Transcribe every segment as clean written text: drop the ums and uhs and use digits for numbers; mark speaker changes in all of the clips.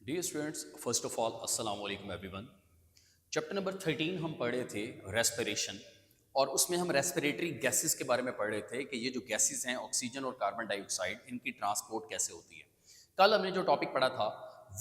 Speaker 1: Dear students, first of all अस्सलाम वालेकुम everyone. Chapter number 13 हम पढ़े थे रेस्पिरेशन, और उसमें हम रेस्पिरेटरी गैसेस के बारे में पढ़ रहे थे कि ये जो गैसेस हैं ऑक्सीजन और कार्बन डाइऑक्साइड, इनकी ट्रांसपोर्ट कैसे होती है। कल हमने जो टॉपिक पढ़ा था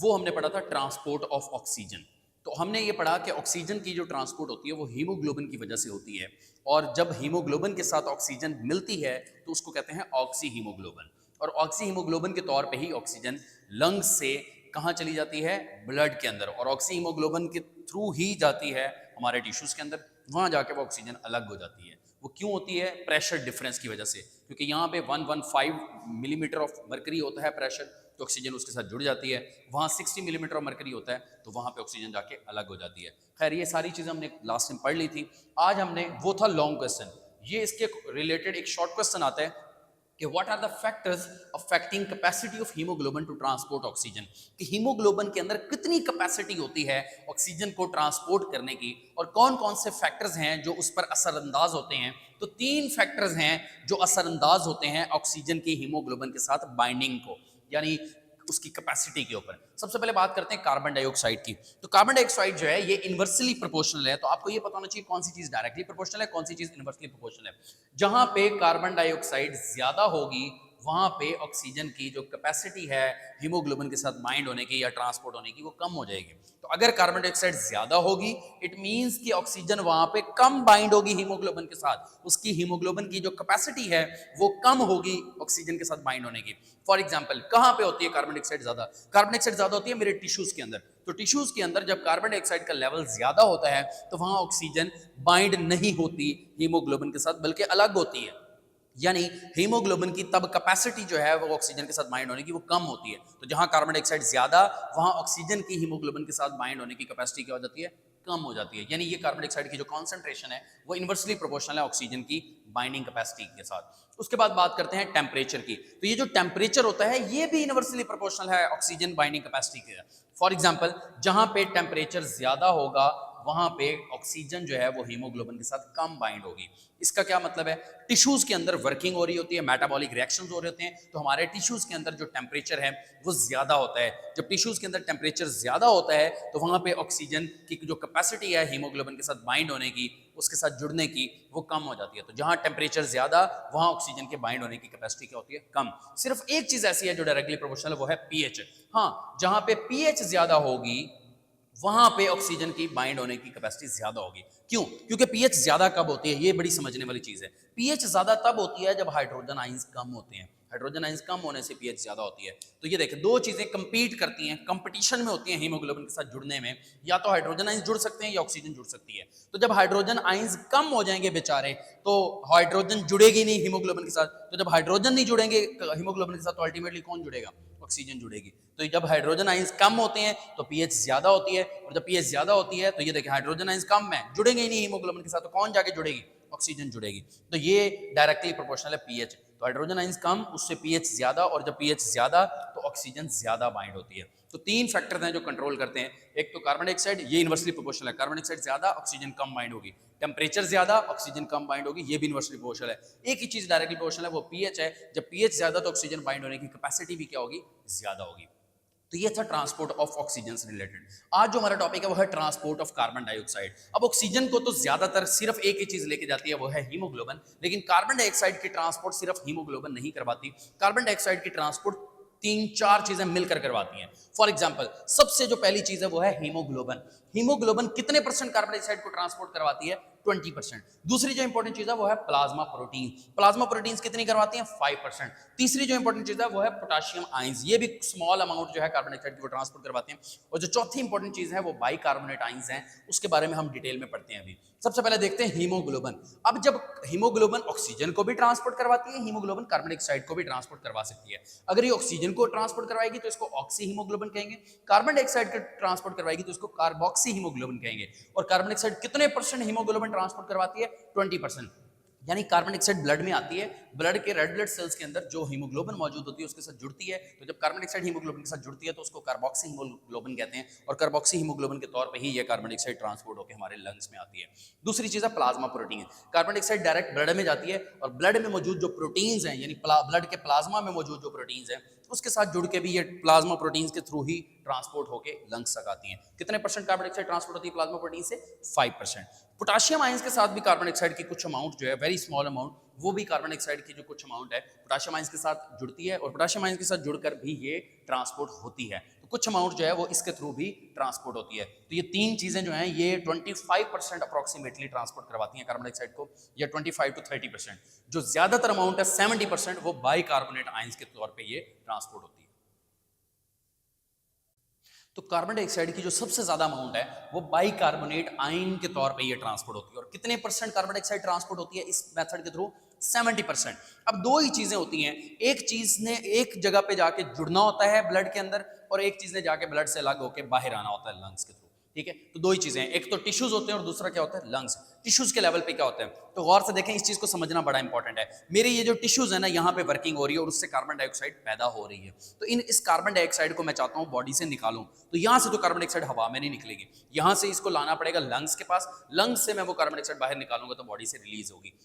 Speaker 1: वो हमने पढ़ा था ट्रांसपोर्ट ऑफ ऑक्सीजन। तो हमने ये पढ़ा कि ऑक्सीजन की जो ट्रांसपोर्ट होती है वो हीमोग्लोबिन की वजह से होती है, और जब हीमोग्लोबिन के साथ ऑक्सीजन मिलती है तो उसको कहते हैं ऑक्सी हीमोग्लोबिन। और ऑक्सी हीमोग्लोबिन के तौर पे ही ऑक्सीजन लंग्स से कहाँ चली जाती है? ब्लड के अंदर, और ऑक्सी हीमोग्लोबिन के थ्रू ही जाती है हमारे टिश्यूज के अंदर। वहाँ जाके वो ऑक्सीजन अलग हो जाती है। वो क्यों होती है? प्रेशर डिफरेंस की वजह से, क्योंकि यहाँ पे 115 मिलीमीटर ऑफ मरकरी होता है प्रेशर, तो ऑक्सीजन उसके साथ जुड़ जाती है। वहाँ 60 मिलीमीटर ऑफ मरकरी होता है, तो वहाँ पे ऑक्सीजन जाके अलग हो जाती है। खैर, ये सारी चीज़ें हमने लास्ट टाइम पढ़ ली थी। आज हमने, वो था लॉन्ग क्वेश्चन, ये इसके रिलेटेड एक शॉर्ट क्वेश्चन आता है कि what are the factors affecting capacity of haemoglobin to transport oxygen, कि हीमोग्लोबिन के अंदर कितनी कैपेसिटी होती है ऑक्सीजन को ट्रांसपोर्ट करने की, और कौन कौन से फैक्टर्स हैं जो उस पर असरअंदाज होते हैं। तो 3 फैक्टर्स हैं जो असरअंदाज होते हैं ऑक्सीजन की हीमोग्लोबिन के साथ बाइंडिंग को, यानी उसकी कैपेसिटी के ऊपर। सबसे पहले बात करते हैं कार्बन डाइऑक्साइड की। तो कार्बन डाइऑक्साइड जो है ये इनवर्सली प्रोपोर्शनल है, तो आपको ये पता होना चाहिए कौन सी चीज डायरेक्टली प्रोपोर्शनल है, कौन सी चीज इनवर्सली प्रोपोर्शनल है। जहां पे कार्बन डाइऑक्साइड ज्यादा होगी वहां पे ऑक्सीजन की जो कैपेसिटी है हीमोग्लोबिन के साथ बाइंड होने की या ट्रांसपोर्ट होने की वो कम हो जाएगी। तो अगर कार्बन डाइऑक्साइड ज्यादा होगी, इट मींस कि ऑक्सीजन वहां पे कम बाइंड होगी हीमोग्लोबिन के साथ, उसकी हीमोग्लोबिन की जो कैपेसिटी है वो कम होगी ऑक्सीजन के साथ बाइंड होने की। फॉर एग्जाम्पल, कहां पे होती है कार्बन डाइऑक्साइड ज्यादा? कार्बन डाइऑक्साइड ज्यादा होती है मेरे टिश्यूज के अंदर। तो टिश्यूज के अंदर जब कार्बन डाइऑक्साइड का लेवल ज्यादा होता है तो वहां ऑक्सीजन बाइंड नहीं होती हीमोग्लोबिन के साथ, बल्कि अलग होती है। यानी हीमोग्लोबिन की तब कैपेसिटी जो है वो ऑक्सीजन के साथ बाइंड होने की वो कम होती है। तो जहां कार्बन डाइऑक्साइड ज्यादा, वहां ऑक्सीजन की हीमोग्लोबिन के साथ बाइंड होने की कैपेसिटी क्या हो जाती है? कम हो जाती है। यानी ये कार्बन डाइऑक्साइड की जो कॉन्सेंट्रेशन है वो इनवर्सली प्रोपोर्शनल है ऑक्सीजन की बाइंडिंग कैपेसिटी के साथ। उसके बाद बात करते हैं टेम्परेचर की। तो ये जो टेम्परेचर होता है ये भी इनवर्सली प्रोपोर्शनल है ऑक्सीजन बाइंडिंग कैपेसिटी के। फॉर एग्जाम्पल, जहां पे टेम्परेचर ज्यादा होगा वहां पे ऑक्सीजन जो है वो हीमोग्लोबिन के साथ कम बाइंड होगी। इसका क्या मतलब है? टिश्यूज के अंदर वर्किंग हो रही होती है, मेटाबॉलिक रिएक्शंस हो रहे होते हैं, तो हमारे टिश्यूज के अंदर जो टेम्परेचर है वो ज्यादा होता है। जब टिश्यूज के अंदर टेम्परेचर ज्यादा होता है तो वहां पे ऑक्सीजन की जो कैपेसिटी है हीमोग्लोबिन के साथ बाइंड होने की, उसके साथ जुड़ने की, वो कम हो जाती है। तो जहां टेम्परेचर ज्यादा वहां ऑक्सीजन के बाइंड होने की कैपेसिटी क्या होती है? कम। सिर्फ एक चीज ऐसी है जो डायरेक्टली प्रोपोर्शनल है, वो है पीएच। हाँ, जहां पे पीएच ज्यादा होगी वहां पे ऑक्सीजन की बाइंड होने की कैपेसिटी ज्यादा होगी। क्यों? क्योंकि पीएच ज्यादा कब होती है? ये बड़ी समझने वाली चीज है। पीएच ज्यादा तब होती है जब हाइड्रोजन आयंस कम होते हैं। हाइड्रोजन आयंस कम होने से पीएच ज्यादा होती है। तो ये देखिए, दो चीजें कंपीट करती हैं, कंपटीशन में होती हैं हीमोग्लोबिन के साथ जुड़ने में। या तो हाइड्रोजन आयंस जुड़ सकते हैं या ऑक्सीजन जुड़ सकती है। तो जब हाइड्रोजन आयंस कम हो जाएंगे बेचारे, तो हाइड्रोजन जुड़ेगी नहीं हीमोग्लोबिन के साथ। तो जब हाइड्रोजन नहीं जुड़ेंगे हीमोग्लोबिन के साथ, तो अल्टीमेटली कौन जुड़ेगा? ऑक्सीजन जुड़ेगी। तो जब हाइड्रोजन आयंस कम होते हैं तो पीएच ज्यादा होती है, और जब पीएच ज्यादा होती है तो ये देखिए हाइड्रोजन आयंस कम है, जुड़ेंगे ही नहीं हीमोग्लोबिन के साथ, तो कौन जाके जुड़ेगी? ऑक्सीजन जुड़ेगी। तो ये डायरेक्टली प्रोपोर्शनल है पीएच। तो हाइड्रोजन आयंस कम, उससे पीएच ज्यादा, और जब पीएच ज्यादा तो ऑक्सीजन ज्यादा बाइंड होती है। तो 3 फैक्टर्स हैं जो कंट्रोल करते हैं। एक तो कार्बन डाइऑक्साइड, ये इनवर्सली प्रोपोर्शनल है, कार्बन डाइऑक्साइड ज्यादा ऑक्सीजन कम बाइंड होगी। टेम्परेचर ज्यादा ऑक्सीजन कम बाइंड होगी, ये भी इनवर्सली प्रोपोर्शनल है। एक ही चीज डायरेक्टली प्रोपोर्शनल है, वो पीएच है। जब पीएच ज्यादा तो ऑक्सीजन बाइंड होने की कैपेसिटी भी क्या होगी? ज्यादा होगी। तो ये था ट्रांसपोर्ट ऑफ ऑक्सीजन से रिलेटेड। आज जो हमारा टॉपिक है वो है ट्रांसपोर्ट ऑफ कार्बन डाइऑक्साइड। अब ऑक्सीजन को तो ज्यादातर सिर्फ एक ही चीज लेके जाती है, वो है हीमोग्लोबिन। लेकिन कार्बन डाइऑक्साइड की ट्रांसपोर्ट सिर्फ हीमोग्लोबिन नहीं करवाती। कार्बन डाइऑक्साइड की ट्रांसपोर्ट 3-4 चीजें मिलकर करवाती हैं। फॉर एग्जाम्पल, सबसे जो पहली चीज है वो है हीमोग्लोबिन। हीमोग्लोबिन कितने परसेंट कार्बन डाइऑक्साइड को ट्रांसपोर्ट करवाती है? 20%। दूसरी जो इंपॉर्टेंट चीज है वो है प्लाज्मा प्रोटीन। प्लाज्मा प्रोटीन्स कितनी करवाती हैं? 5%। तीसरी जो इंपॉर्टेंट चीज है वो है पोटेशियम आयंस, ये भी स्मॉल अमाउंट जो है कार्बन डाइऑक्साइड की वो ट्रांसपोर्ट करवाते हैं। और जो चौथी इंपॉर्टेंट चीज है वो बाइकार्बोनेट आयंस हैं, उसके बारे में हम डिटेल में पढ़ते हैं अभी। सबसे पहले देखते हैं हीमोग्लोबिन। अब जब हीमोग्लोबिन ऑक्सीजन को भी ट्रांसपोर्ट करवाती है, हीमोग्लोबिन कार्बन डाइऑक्साइड को भी ट्रांसपोर्ट करवा सकती है। अगर ये ऑक्सीजन को ट्रांसपोर्ट करवाएगी तो इसको ऑक्सी हीमोग्लोबिन कहेंगे, कार्बन डाइऑक्साइड को ट्रांसपोर्ट करवाएगी तो इसको कार्बोक्सी हीमोग्लोबिन कहेंगे। और कार्बन डाइऑक्साइड कितने परसेंट हीमोग्लोबिन ट्रांसपोर्ट करवाती है? 20%। यानी कार्बन डाइऑक्साइड ब्लड में आती है ब्लड के रेड ब्लड सेल्स के अंदर जो हीमोग्लोबिन मौजूद होती है उसके साथ जुड़ती है, तो जब कार्बन डाइऑक्साइड हीमोग्लोबिन के साथ जुड़ती है तो उसको कार्बोक्सी हीमोग्लोबिन कहते हैं, और कार्बोक्सी हीमोग्लोबिन के तौर पे ही ये कार्बन डाइऑक्साइड ट्रांसपोर्ट होकर हमारे लंग्स में आती है। दूसरी चीज है plasma protein. Carbon dioxide direct blood में जाती है और ब्लड में मौजूद जो प्रोटीन्स हैं, यानी ब्लड के प्लाज्मा में मौजूद जो प्रोटीन्स हैं उसके साथ जुड़ के भी ये प्लाज्मा प्रोटीन्स के थ्रू ही ट्रांसपोर्ट होके लंग्स तक आती हैं। कितने परसेंट कार्बन डाइऑक्साइड ट्रांसपोर्ट होती है प्लाज्मा प्रोटीन से? 5%। पोटेशियम आयंस के साथ भी कार्बन डाइऑक्साइड की कुछ अमाउंट जो है, वेरी स्मॉल अमाउंट, वो भी कार्बन डाइऑक्साइड की जो कुछ अमाउंट है पोटेशियम आयंस के साथ जुड़ती है, और पोटेशियम आयंस के साथ जुड़कर भी ये ट्रांसपोर्ट होती है। तो कुछ अमाउंट जो है वो इसके थ्रू भी ट्रांसपोर्ट होती है। तो ये तीन चीजें जो हैं ये 25% अप्रोक्सीमेटली ट्रांसपोर्ट करवाती हैं कार्बन डाइऑक्साइड को, या 25 to 30%। जो ज्यादातर अमाउंट है 70% वो बाइकार्बोनेट आयंस के तौर पर ये ट्रांसपोर्ट होती है। तो कार्बन डाइऑक्साइड की जो सबसे ज्यादा अमाउंट है वो बाइकार्बोनेट आयन के तौर पे ये ट्रांसपोर्ट होती है। और कितने परसेंट कार्बन डाइऑक्साइड ट्रांसपोर्ट होती है इस मेथड के थ्रू? 70%। अब दो ही चीजें होती हैं, एक चीज ने एक जगह पे जाके जुड़ना होता है ब्लड के अंदर, और एक चीज ने जाके ब्लड से अलग होकर बाहर आना होता है लंग्स के थ्रू। ठीक है, तो दो ही चीजें हैं, एक तो टिश्यूज होते हैं और दूसरा क्या होता है? लंग्स। टिश्यूज के लेवल पे क्या होता है, तो गौर से देखें, इस चीज को समझना बड़ा इंपॉर्टेंट है। मेरे ये जो टिश्यूज है ना, यहाँ पे वर्किंग हो रही है और उससे कार्बन डाइऑक्साइड पैदा हो रही है। तो इस कार्बन डाइऑक्साइड को मैं चाहता हूँ बॉडी से निकालूं, तो यहाँ से तो कार्बन डाइऑक्साइड हवा में नहीं निकलेगी, यहाँ से इसको लाना पड़ेगा लंग्स के पास। लंग्स से मैं वो कार्बन डाइऑक्साइड बाहर निकालूंगा तो बॉडी से रिलीज होगी।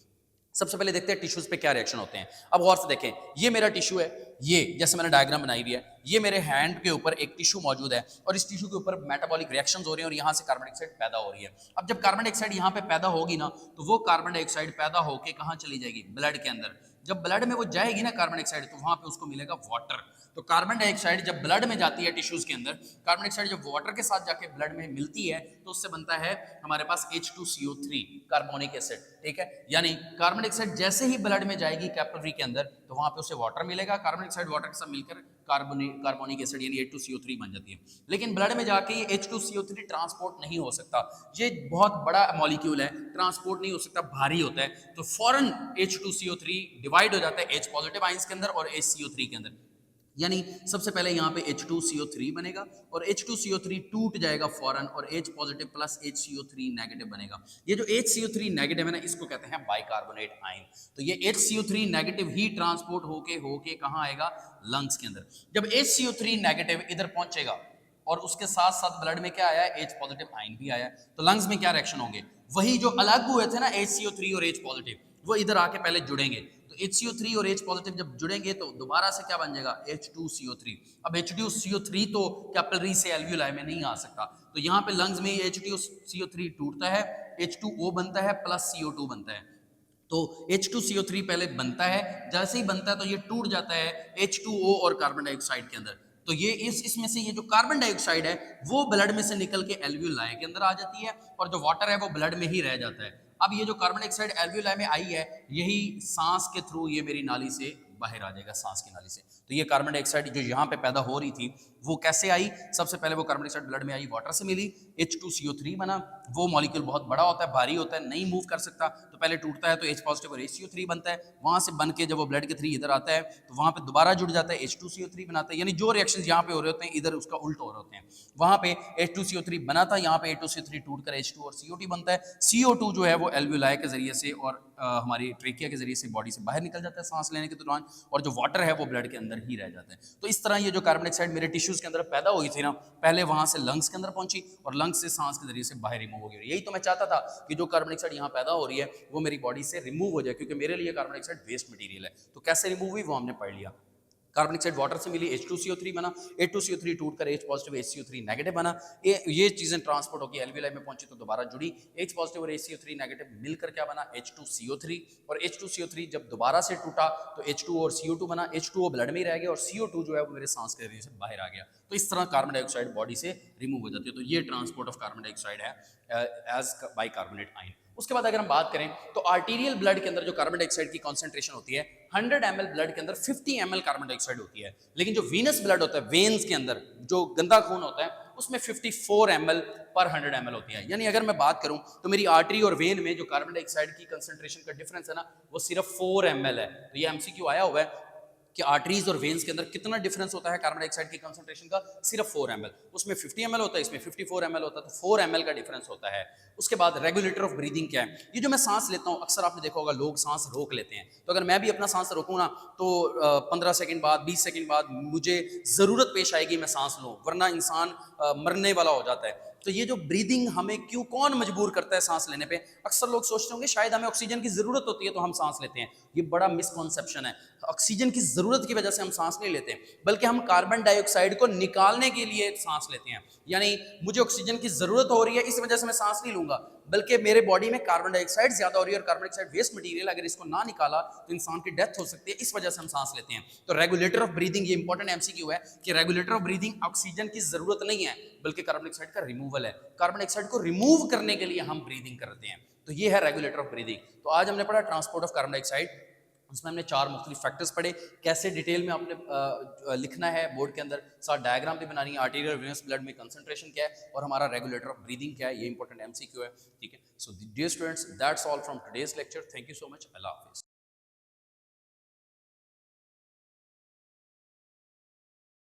Speaker 1: सबसे पहले देखते हैं टिश्यूज पे क्या रिएक्शन होते हैं। अब गौर से देखें, ये मेरा टिश्यू है, ये जैसे मैंने डायग्राम बनाई हुई है, ये मेरे हैंड के ऊपर एक टिश्यू मौजूद है और इस टिश्यू के ऊपर मेटाबॉलिक रिएक्शंस हो रहे हैं और यहाँ से कार्बन डाइऑक्साइड पैदा हो रही है। अब जब कार्बन डाइऑक्साइड यहाँ पे पैदा होगी ना, तो वो कार्बन डाइऑक्साइड पैदा होके कहाँ चली जाएगी? ब्लड के अंदर। जब ब्लड में वो जाएगी ना कार्बन डाइऑक्साइड, तो वहां पे उसको मिलेगा वाटर। तो कार्बन डाइऑक्साइड जब ब्लड में जाती है टिश्यूज के अंदर, कार्बन डाइऑक्साइड जब वाटर के साथ जाके ब्लड में मिलती है तो उससे बनता है हमारे पास H2CO3 कार्बोनिक एसिड। ठीक है, यानी कार्बन डाइऑक्साइड जैसे ही ब्लड में जाएगी कैपिलरी के अंदर, तो वहां पे उसे वाटर मिलेगा, कार्बन डाइऑक्साइड वाटर के साथ मिलकर कार्बोनिक एसिड यानी H2CO3 बन जाती है। लेकिन ब्लड में जाके ये H2CO3 ट्रांसपोर्ट नहीं हो सकता, ये बहुत बड़ा मॉलिक्यूल है, ट्रांसपोर्ट नहीं हो सकता, भारी होता है, तो फौरन H2CO3 डिवाइड हो जाता है H पॉजिटिव आयंस के अंदर और HCO3 के अंदर। यानी सबसे पहले यहाँ पे H2CO3 बनेगा और H2CO3 टूट जाएगा फौरन और H positive plus HCO3 negative बनेगा। ये जो HCO3 नेगेटिव है ना, इसको कहते हैं बाइकार्बोनेट आयन। तो ये HCO3 नेगेटिव ही ट्रांसपोर्ट होके कहाँ आएगा? लंग्स के अंदर। जब HCO3 नेगेटिव इधर पहुंचेगा और उसके साथ साथ ब्लड में क्या आया? H पॉजिटिव आयन भी आया, तो लंग्स में क्या रिएक्शन होंगे? वही जो अलग हुए थे ना HCO3 और H पॉजिटिव, वो इधर आके पहले जुड़ेंगे। तो HCO3 और H पॉजिटिव जब जुड़ेंगे तो दोबारा से क्या बन जाएगा? H2CO3। अब H2CO3 तो कैपिलरी से एल्वियोलाई में नहीं आ सकता, तो यहाँ पे लंग्स में H2CO3 टूटता है, H2O बनता है प्लस CO2 बनता है। तो H2CO3 पहले बनता है, जैसे ही बनता है तो ये टूट जाता है H2O और कार्बन डाइऑक्साइड के अंदर। तो ये इसमें से ये जो कार्बन डाइऑक्साइड है वो ब्लड में से निकल के एल्वियोलाई के अंदर आ जाती है और जो वाटर है वो ब्लड में ही रह जाता है। अब ये जो कार्बन डाइऑक्साइड एल्वियोलाई में आई है, यही सांस के थ्रू ये मेरी नाली से बाहर आ जाएगा, सांस की नाली से। तो ये कार्बन डाइऑक्साइड जो यहाँ पे पैदा हो रही थी वो कैसे आई? सबसे पहले वो कार्बन डाइऑक्साइड ब्लड में आई, वाटर से मिली, H2CO3 बना। वो मॉलिक्यूल बहुत बड़ा होता है, भारी होता है, नहीं मूव कर सकता, तो पहले टूटता है तो H पॉजिटिव और HCO3 बनता है। वहां से बन के जब वो ब्लड के थ्रू इधर आता है तो वहां पे दोबारा जुड़ जाता है, H2CO3 बनाता है। यानी जो रिएक्शन यहाँ पे हो रहे होते हैं इधर उसका उल्टा हो रहे होते हैं। वहां पे H2CO3 बना था, यहाँ पे H2CO3 टूट कर H2 और CO2 बनता है। CO2 जो है वो एल्वियोलाई के जरिए से और हमारी ट्रेकिया के जरिए से बॉडी से बाहर निकल जाता है सांस लेने के दौरान, और जो वाटर है वो ब्लड के अंदर ही रह जाता है। तो इस तरह ये जो कार्बन डाइऑक्साइड मेरे टिश्यूज के अंदर पैदा हुई थी ना, पहले वहां से लंग्स के अंदर पहुंची और लंग्स से सांस के जरिए से बाहर रिमूव हो गई। यही तो मैं चाहता था कि जो कार्बन डाइऑक्साइड यहाँ पैदा हो रही है वो मेरी बॉडी से रिमूव हो जाए, क्योंकि मेरे लिए कार्बन डाइऑक्साइड वेस्ट मटेरियल है। तो कैसे रिमूव हुई वो हमने पढ़ लिया। कार्बन डाइऑक्साइड वाटर से मिली, H2CO3 बना, H2CO3 टूटकर H पॉजिटिव HCO3 नेगेटिव बना। ये चीजें ट्रांसपोर्ट होकर एल्वियोलाई में पहुंची तो दोबारा जुड़ी, H पॉजिटिव और HCO3 नेगेटिव मिलकर क्या बना? H2CO3। और H2CO3 जब दोबारा से टूटा तो H2 और CO2 बना, H2O ब्लड में ही रह गया और CO2 जो है वो मेरे सांस के जरिए से बाहर आ गया। तो इस तरह कार्बन डाइऑक्साइड बॉडी से रिमूव हो जाती है। तो ये ट्रांसपोर्ट ऑफ कार्बन डाइऑक्साइड है एज बाइकार्बोनेट आयन। उसके बाद अगर हम बात करें तो आर्टीरियल ब्लड के अंदर जो कार्बन डाइऑक्साइड की कॉन्सेंट्रेशन होती है, 100 ml ब्लड के अंदर 50 ml कार्बन डाइऑक्साइड होती है। लेकिन जो वीनस ब्लड होता है, वेन्स के अंदर जो गंदा खून होता है, उसमें 54 ml पर 100 ml होती है। यानी अगर मैं बात करूं तो मेरी आर्टरी और वेन में जो कार्बन डाइऑक्साइड की कंसेंट्रेशन का डिफरेंस है ना, वो सिर्फ 4 ml है। तो ये MCQ आया हुआ है कि आर्टरीज और वेन्स के अंदर कितना डिफरेंस होता है कार्बन डाइऑक्साइड की कंसंट्रेशन का, सिर्फ 4 ml, उसमें 50 ml होता है, इसमें 54 ml होता है, तो 4 ml का डिफरेंस होता है। उसके बाद रेगुलेटर ऑफ ब्रीदिंग क्या है, ये जो मैं सांस लेता हूँ, अक्सर आपने देखा होगा लोग सांस रोक लेते हैं, तो अगर मैं भी अपना सांस रोकूँ ना तो 15 सेकंड बाद 20 सेकंड बाद मुझे ज़रूरत पेश आएगी मैं सांस लूँ, वरना इंसान मरने वाला हो जाता है। तो ये जो ब्रीदिंग हमें क्यों कौन मजबूर करता है सांस लेने पे, अक्सर लोग सोचते होंगे शायद हमें ऑक्सीजन की ज़रूरत होती है तो हम सांस लेते हैं, ये बड़ा मिसकॉन्सेप्शन है। ऑक्सीजन की ज़रूरत की वजह से हम सांस नहीं लेते, बल्कि हम कार्बन डाइऑक्साइड को निकालने के लिए सांस लेते हैं। यानी मुझे ऑक्सीजन की ज़रूरत हो रही है, इस वजह से मैं सांस नहीं लूंगा, बल्कि मेरे बॉडी में कार्बन डाइऑक्साइड ज़्यादा हो रही है और कार्बन डाइऑक्साइड वेस्ट मटीरियल, अगर इसको ना निकाला तो इंसान की डेथ हो सकती है, इस वजह से हम सांस लेते हैं। तो रेगुलेटर ऑफ ब्रीदिंग, ये इंपॉर्टेंट एमसीक्यू है कि रेगुलेटर ऑफ ब्रीदिंग ऑक्सीजन की ज़रूरत नहीं है, बल्कि कार्बन डाइऑक्साइड का रिमूवल है। कार्बन डाइऑक्साइड को रिमूव करने के लिए हम ब्रीदिंग करते हैं, तो ये है रेगुलेटर ऑफ ब्रीदिंग। तो आज हमने पढ़ा ट्रांसपोर्ट ऑफ कार्बन डाइऑक्साइड, उसमें हमने 4 मुख्तलिफ फैक्टर्स पढ़े, कैसे डिटेल में आपने लिखना है बोर्ड के अंदर, साथ डायग्राम भी बनानी है, आर्टीरियल वेनस ब्लड में कंसंट्रेशन क्या है और हमारा रेगुलेटर ऑफ ब्रीदिंग क्या है, ये इंपॉर्टेंट एमसीक्यू है, ठीक है। So dear students, that's all from today's lecture, thank you so much, अल्लाह हाफिज़।